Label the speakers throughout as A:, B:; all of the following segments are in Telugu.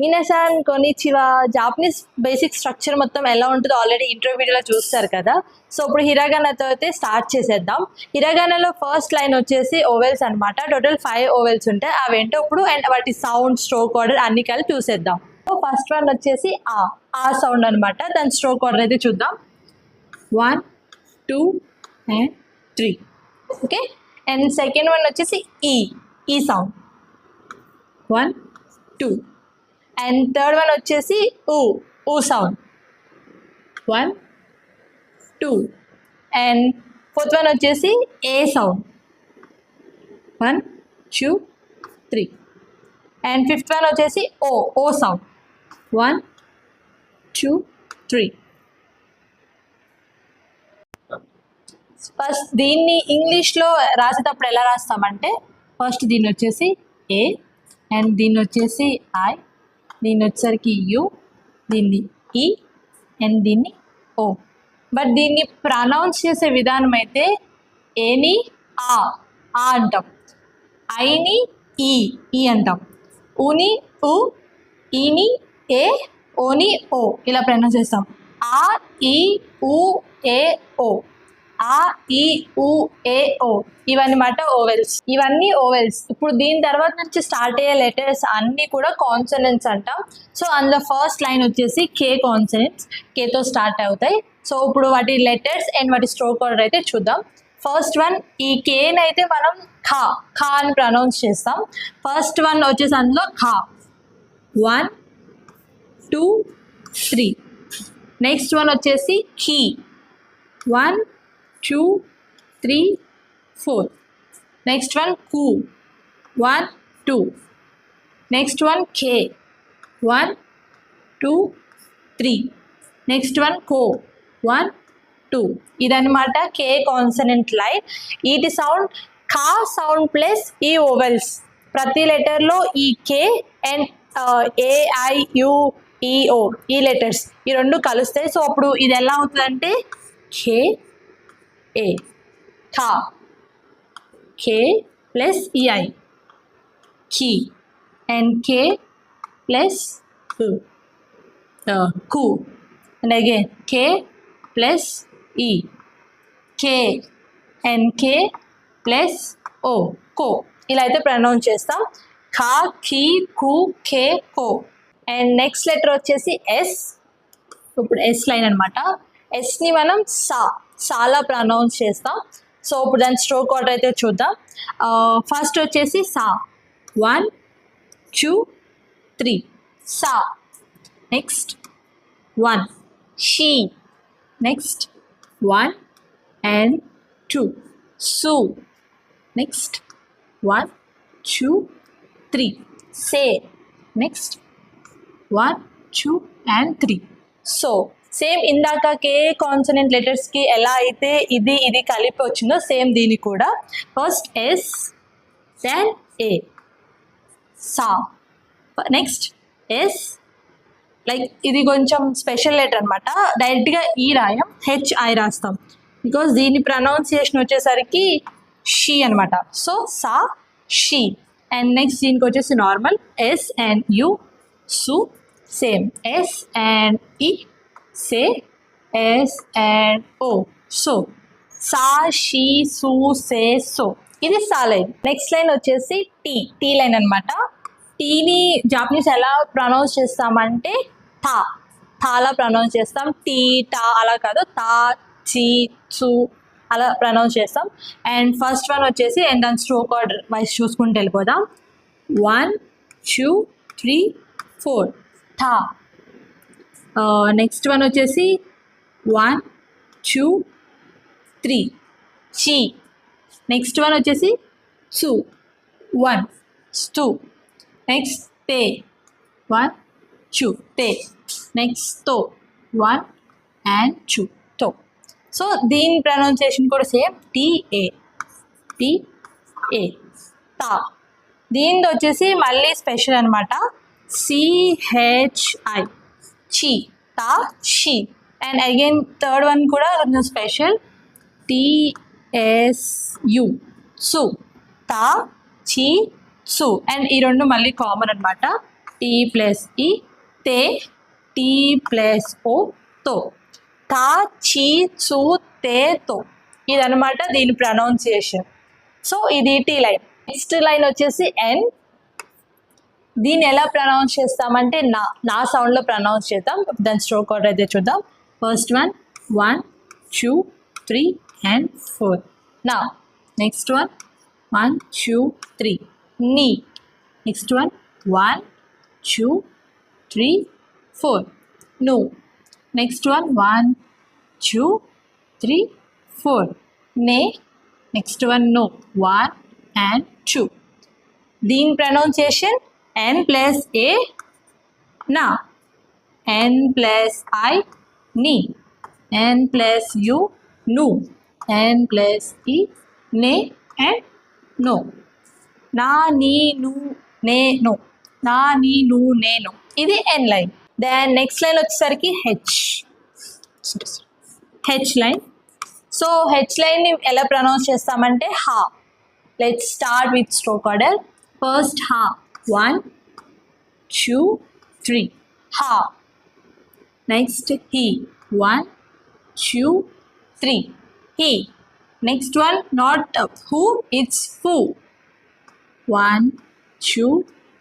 A: మినసాన్ కొనిచివా. జాపనీస్ బేసిక్ స్ట్రక్చర్ మొత్తం ఎలా ఉంటుందో ఆల్రెడీ ఇంట్రో వీడియోలో చూస్తారు కదా. సో ఇప్పుడు హిరాగానాతో అయితే స్టార్ట్ చేసేద్దాం. హిరాగానాలో ఫస్ట్ లైన్ వచ్చేసి ఓవెల్స్ అనమాట. టోటల్ 5 ఓవెల్స్ ఉంటాయి. అవేంటో ఇప్పుడు అండ్ వాటి సౌండ్, స్ట్రోక్ ఆర్డర్ అన్ని కలిపి చూసేద్దాం. సో ఫస్ట్ వన్ వచ్చేసి ఆ సౌండ్ అనమాట. దాని స్ట్రోక్ ఆర్డర్ అయితే చూద్దాం. 1 2 and 3. Okay. And second one వచ్చేసి ఈ సౌండ్. 1 2. అండ్ థర్డ్ వన్ వచ్చేసి ఊ సౌండ్. 1 2. అండ్ ఫోర్త్ వన్ వచ్చేసి ఏ సౌండ్. 1 2 3. అండ్ ఫిఫ్త్ వన్ వచ్చేసి ఓ సౌండ్. 1 2 3. ఫస్ట్ దీన్ని ఇంగ్లీష్లో రాసేటప్పుడు ఎలా రాస్తామంటే ఫస్ట్ దీన్ని వచ్చేసి ఏ, అండ్ దీన్ని వచ్చేసి ఐ, దీన్ని వచ్చేసరికి యు, దీన్ని ఈ, అండ్ దీన్ని ఓ. బట్ దీన్ని ప్రనౌన్స్ చేసే విధానం అయితే ఏని ఆ అంటాం, ఐని ఈ అంటాం, ఊని ఊ, ఈని ఏ, ఓని ఓ ఇలా ప్రనౌన్స్ చేస్తాం. ఆ ఈ ఊ ఏ ఓ, ఆ ఈ ఊ ఏ ఓ ఇవన్నమాట ఓవెల్స్. ఇవన్నీ ఓవెల్స్. ఇప్పుడు దీని తర్వాత నుంచి స్టార్ట్ అయ్యే లెటర్స్ అన్నీ కూడా కాన్సనెంట్స్ అంటాం. సో అందులో ఫస్ట్ లైన్ వచ్చేసి కే కాన్సనెంట్స్, కేతో స్టార్ట్ అవుతాయి. సో ఇప్పుడు వాటి లెటర్స్ అండ్ వాటి స్ట్రోక్ ఆర్డర్ అయితే చూద్దాం. ఫస్ట్ వన్ ఈ కేని అయితే మనం ఖా అని ప్రనౌన్స్ చేస్తాం. ఫస్ట్ వన్ వచ్చేసి అందులో ఖా. 1 2 3. నెక్స్ట్ వన్ వచ్చేసి ఖీ. 1 2 3 4. నెక్స్ట్ వన్ కు. 1 2. నెక్స్ట్ వన్ కే. 1 2 3. నెక్స్ట్ వన్ కో. 1 2. ఇదన్నమాట కే కాన్సనెంట్ లైన్. వీటి సౌండ్ ఖా సౌండ్ ప్లస్ ఈ ఓవెల్స్. ప్రతి లెటర్లో ఈ K and A I U E O ఈ లెటర్స్ ఈ రెండు కలుస్తాయి. సో అప్పుడు ఇది ఎలా అవుతుందంటే కే ఏ ఖా, కే ప్లస్ ఈఐ ఖీ, అండ్ కే ప్లస్ కు, and again K plus E, K and K plus ఓ కో ఇలా అయితే ప్రనౌన్స్ చేస్తాం. ఖా ఖీ కు కే కో. అండ్ నెక్స్ట్ లెటర్ వచ్చేసి ఎస్. ఇప్పుడు ఎస్ లైన్ అనమాట. ఎస్ని మనం సాలా ప్రనౌన్స్ చేస్తాం. సో ఇప్పుడు దాని స్ట్రోక్ ఆర్డర్ అయితే చూద్దాం. ఫస్ట్ వచ్చేసి సా. 1 2 3 సా. నెక్స్ట్ 1 షీ. నెక్స్ట్ 1 and 2 సు. నెక్స్ట్ 1 2 3 సే. నెక్స్ట్ 1 2 and 3 సో. సేమ్ ఇందాక కే కాన్సనెంట్ లెటర్స్కి ఎలా అయితే ఇది కలిపి వచ్చిందో సేమ్ దీన్ని కూడా ఫస్ట్ ఎస్ దెన్ ఏ సా. నెక్స్ట్ ఎస్ లైక్ ఇది కొంచెం స్పెషల్ లెటర్ అనమాట. డైరెక్ట్గా ఈ రాయం హెచ్ఐ రాస్తాం బికాస్ దీని ప్రనౌన్సియేషన్ వచ్చేసరికి షీ అనమాట. సో సా షీ. అండ్ నెక్స్ట్ దీనికి వచ్చేసి నార్మల్ ఎస్ అండ్ యు సు. సేమ్ ఎస్ అండ్ ఈ సే, ఎస్ అండ్ ఓ సో. సా షీ సు సే సో. ఇది సా లైన్. నెక్స్ట్ లైన్ వచ్చేసి టీ లైన్ అనమాట. టీని జాపనీస్ ఎలా ప్రొనౌన్స్ చేస్తామంటే థాలా ప్రొనౌన్స్ చేస్తాం. టీ టా అలా కాదు, తా చీ చు అలా ప్రొనౌన్స్ చేస్తాం. అండ్ ఫస్ట్ వన్ వచ్చేసి అండ్ దాని స్ట్రోక్ ఆర్డర్ వైజ్ చూసుకుంటూ వెళ్ళిపోదాం. 1 2 3 4 థా. నెక్స్ట్ వన్ వచ్చేసి 1 2 3 చీ. నెక్స్ట్ వన్ వచ్చేసి సు. 1 stu. నెక్స్ట్ తే. 1 2 తే. నెక్స్ట్ తో. 1 and 2 తో. సో దీని ప్రొనౌన్సియేషన్ కూడా సేమ్ టీఏ తా. దీనిది వచ్చేసి మళ్ళీ స్పెషల్ అనమాట. సిహెచ్ఐ చీ తా she. And again third one కూడా కొంచెం స్పెషల్. టిఎస్యు సు తా చీ సు. అండ్ ఈ రెండు మళ్ళీ కామన్ అనమాట. టీ ప్లస్ ఈ తే టీ ప్లస్ ఓ తో తా చీ చూ తే తో ఇదనమాట దీని ప్రొనౌన్సియేషన్. సో ఇది టీ లైన్. నెక్స్ట్ లైన్ వచ్చేసి ఎన్. దీన్ని ఎలా ప్రొనౌన్స్ చేస్తామంటే నా సౌండ్లో ప్రొనౌన్స్ చేద్దాం. దాని స్ట్రోక్ ఆర్డర్ అయితే చూద్దాం. ఫస్ట్ వన్ 1 2 3 and 4 నా. నెక్స్ట్ వన్ 1 2 3 నీ. నెక్స్ట్ వన్ 1 2 3 4 ను. నెక్స్ట్ వన్ 1 2 3 4 నే. Next one no 1 and 2. దీని ప్రొనౌన్సియేషన్ n plus a నా, n plus i నీ, n plus u ను, n plus e నే and no. నా నీ ను నే నో, నా నీ ను నేను. ఇది n line. Then next line వచ్చేసరికి హెచ్ లైన్. సో హెచ్ లైన్ని ఎలా ప్రొనౌన్స్ చేస్తామంటే హా. Let's start with stroke order. First హా 1 2 3 ha. Next he 1 2 3 he. Next one not who, it's who. 1 2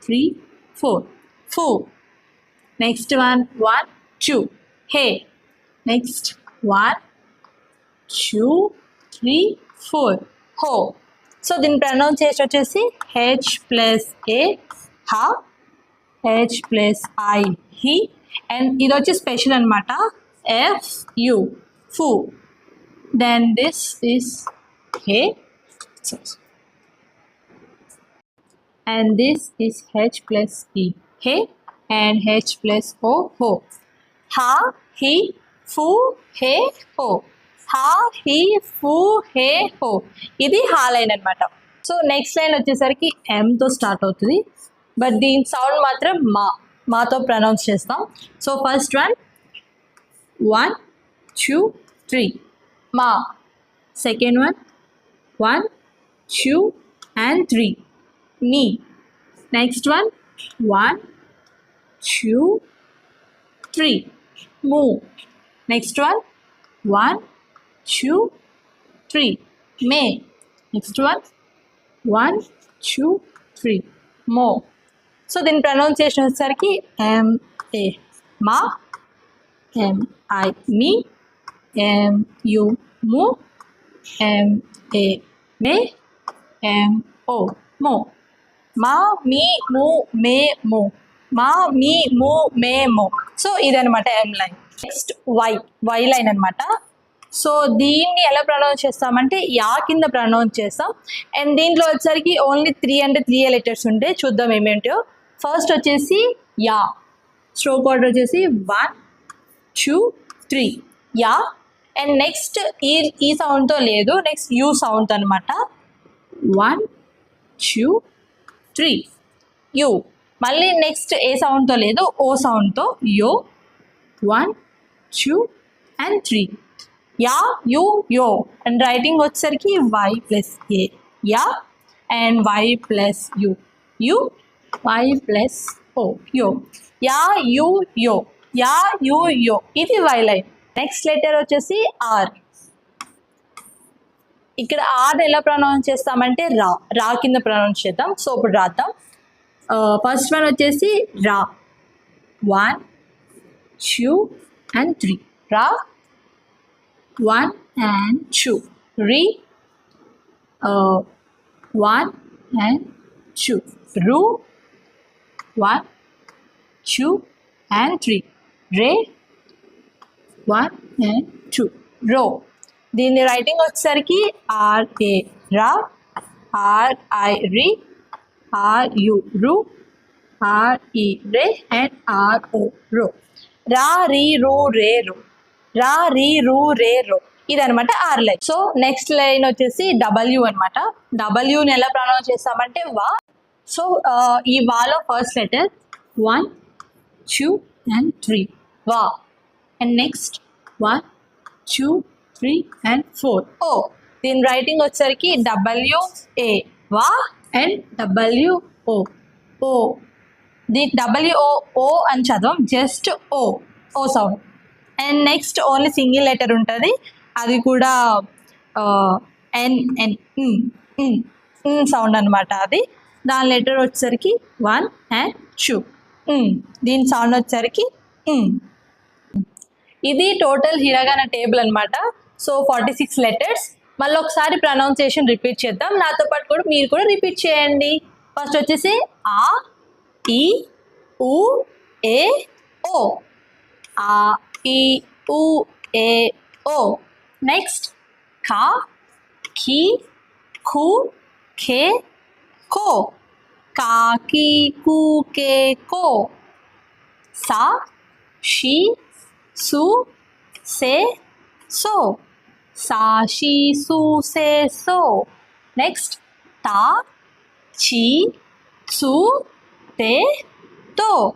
A: 3 4 foo. Next one 1 2 hey. Next 1 2 3 4 ho. So దీని ప్రొనౌన్సియేషన్ వచ్చేసి హెచ్ ప్లస్ ఏ హా, హెచ్ ప్లస్ ఐ హీ, అండ్ ఇది వచ్చి స్పెషల్ అనమాట ఎఫ్ యు ఫూ. దెన్ దిస్ ఇస్ హే and this is H plus E హే అండ్ హెచ్ ప్లస్ ఓ హో. హా హీ ఫూ హే హో, హా హీ ఫూ హే హో. ఇది హా లైన్ అనమాట. సో నెక్స్ట్ లైన్ వచ్చేసరికి ఎంతో స్టార్ట్ అవుతుంది, బట్ దీని సౌండ్ మాత్రం మాతో ప్రొనౌన్స్ చేస్తాం. సో ఫస్ట్ వన్ 1 2 3 మా. సెకండ్ వన్ 1 2 and 3 మీ. నెక్స్ట్ వన్ 1 2 3 మూ. నెక్స్ట్ వన్ 1 2 3 మే. నెక్స్ట్ వన్ 1 2 3 మో. సో దీని ప్రొనౌన్సియేషన్ వచ్చేసరికి ఎంఏ మా, ఎంఐ మీ, ఎంయు ము, ఎంఏ మే, ఎంఓ మో. మా మీ ము మే మో, మా మీ ము మే మో. సో ఇదనమాట ఎం లైన్. నెక్స్ట్ వై లైన్ అనమాట. సో దీన్ని ఎలా ప్రొనౌన్స్ చేస్తామంటే యా కింద ప్రొనౌన్స్ చేస్తాం. అండ్ దీంట్లో వచ్చేసరికి ఓన్లీ 3 అంటే 3 లెటర్స్ ఉంటాయి. చూద్దాం ఏమేంటో. ఫస్ట్ వచ్చేసి యా. స్ట్రోక్ ఆర్డర్ వచ్చేసి 1 2 3 యా. అండ్ నెక్స్ట్ ఈ సౌండ్తో లేదు, నెక్స్ట్ యూ సౌండ్ అనమాట. 1 2 3 యూ. మళ్ళీ నెక్స్ట్ ఏ సౌండ్తో లేదు, ఓ సౌండ్తో యో. 1 2 and 3 యా యూ యో. అండ్ రైటింగ్ వచ్చేసరికి వై ప్లస్ ఏ యా అండ్ వై ప్లస్ యూ యూ, వై ప్లస్ ఓ యో. యా యూ యో, యా యూ యో. ఇది వై లైన్. నెక్స్ట్ లెటర్ వచ్చేసి ఆర్. ఇక్కడ ఆర్ ఎలా ప్రొనౌన్స్ చేస్తామంటే రా కింద ప్రొనౌన్స్ చేద్దాం. సో ఇప్పుడు రాద్దాం. ఫస్ట్ వన్ వచ్చేసి రా 1 2 and 3 రా. 1 and 2 re. 1 and 2 ru. 1 2 and 3 ray. 1 and 2 రో. దీని రైటింగ్ వచ్చేసరికి ఆర్ఏ రా, ఆర్ఐ రీ, ఆర్యు రు, ఆర్ఈ రే అండ్ ఆర్ఓ రో. రా రీ రో రే రో, రా రీ రూ రే రో. ఇదనమాట R line. So next line వచ్చేసి డబ్ల్యూ అనమాట. డబ్ల్యూని ఎలా ప్రొనౌన్స్ చేస్తామంటే వా. సో ఈ వాలో ఫస్ట్ లెటర్ 1 2 and 3 వా. అండ్ నెక్స్ట్ 1 2 3 and 4 ఓ. దీని రైటింగ్ వచ్చేసరికి డబ్ల్యూఏ వా అండ్ డబ్ల్యూఓ ఓ ది WOO అని చదవం, just O sound. And next only single letter ఉంటుంది, అది కూడా ఎన్ సౌండ్ అనమాట. అది దాని లెటర్ వచ్చేసరికి 1 and 2. దీని సౌండ్ వచ్చేసరికి ఇది టోటల్ హిరగాన టేబుల్ అనమాట. So 46 letters. మళ్ళీ ఒకసారి ప్రొనౌన్సియేషన్ రిపీట్ చేద్దాం, నాతో పాటు కూడా మీరు కూడా రిపీట్ చేయండి. ఫస్ట్ వచ్చేసి ఆ, ఈ, ఉ, ఏ, ఓ. ఆ, ఈ, ఉ, ఏ, ఓ. నెక్స్ట్ కా, కి, కు, కే, కో. కాకి, కు, కే, కో. సా, షి, సు, సే, సో. సా, షి, సు, సే, సో. నెక్స్ట్ తా, చి, చు, తే, తో.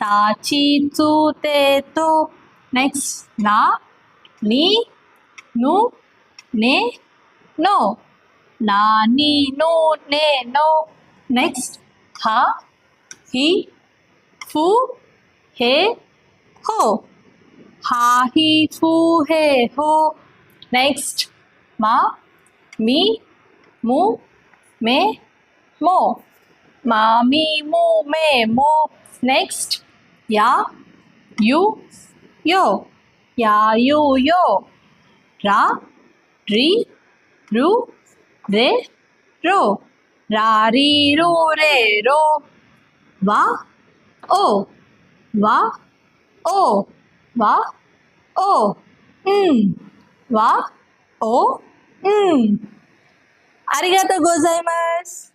A: తా, చి, చు, తే, తో. నెక్స్ట్ నా, ని, ను, నే, నో. నా, ని, ను, నే, నో. నెక్స్ట్ హ, హి, ఫు, హే, హో. హా, హి, ఫు, హే, హో. నెక్స్ట్ మా, మీ, ము, మే, మో. మా, మీ, ము, మే, మో. నెక్స్ట్ యా, యు, యో. యా, యు, యో. రా, రి, రు, రే, రో. రా, రి, రు, రే, రో. వా, ఓ. వా, ఓ. వా, ఓ. వా, ఓ. అరిగాతో గోజైమాస్.